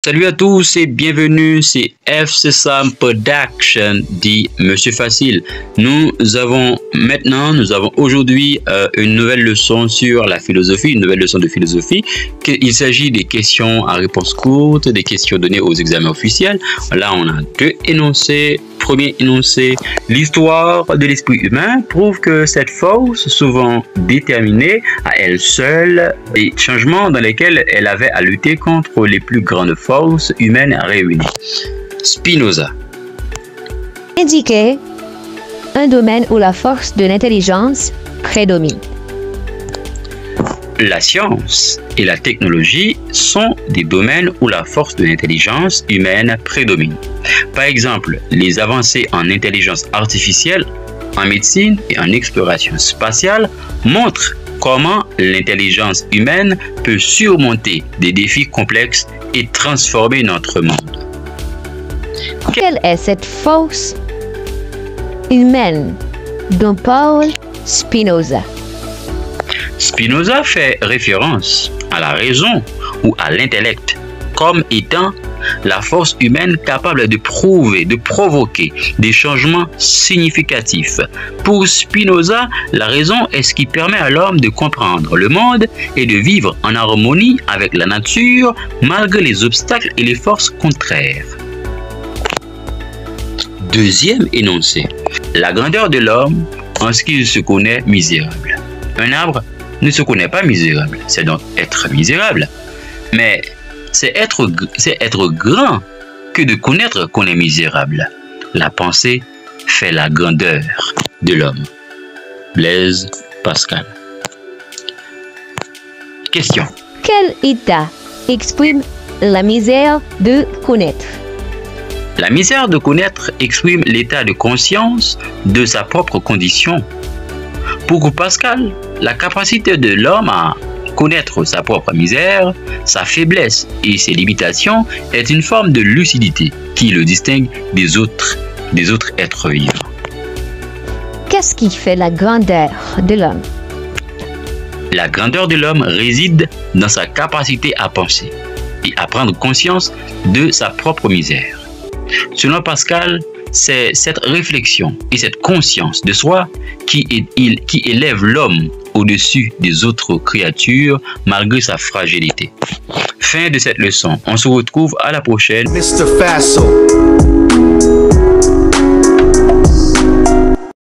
Salut à tous et bienvenue, c'est FC Sam Production, dit Monsieur Facile. Nous avons aujourd'hui une nouvelle leçon sur la philosophie, une nouvelle leçon de philosophie. Il s'agit des questions à réponse courte, des questions données aux examens officiels. Là, on a deux énoncés. Premier énoncé, l'histoire de l'esprit humain prouve que cette force, souvent déterminée à elle seule, des changements dans lesquels elle avait à lutter contre les plus grandes forces humaines réunies. Spinoza. Indiquer un domaine où la force de l'intelligence prédomine. La science et la technologie sont des domaines où la force de l'intelligence humaine prédomine. Par exemple, les avancées en intelligence artificielle, en médecine et en exploration spatiale montrent comment l'intelligence humaine peut surmonter des défis complexes et transformer notre monde. Quelle est cette force humaine dont parle Spinoza? Spinoza fait référence à la raison ou à l'intellect comme étant la force humaine capable de provoquer des changements significatifs. Pour Spinoza, la raison est ce qui permet à l'homme de comprendre le monde et de vivre en harmonie avec la nature malgré les obstacles et les forces contraires. Deuxième énoncé, la grandeur de l'homme en ce qu'il se connaît misérable. Un arbre ne se connaît pas misérable, c'est donc être misérable. Mais c'est être grand que de connaître qu'on est misérable. La pensée fait la grandeur de l'homme. Blaise Pascal. Question. Quel état exprime la misère de connaître? La misère de connaître exprime l'état de conscience de sa propre condition. Pour Pascal, la capacité de l'homme à connaître sa propre misère, sa faiblesse et ses limitations est une forme de lucidité qui le distingue des autres êtres vivants. Qu'est-ce qui fait la grandeur de l'homme? La grandeur de l'homme réside dans sa capacité à penser et à prendre conscience de sa propre misère. Selon Pascal, c'est cette réflexion et cette conscience de soi qui élève l'homme au-dessus des autres créatures malgré sa fragilité. Fin de cette leçon. On se retrouve à la prochaine. Mr. Fassel.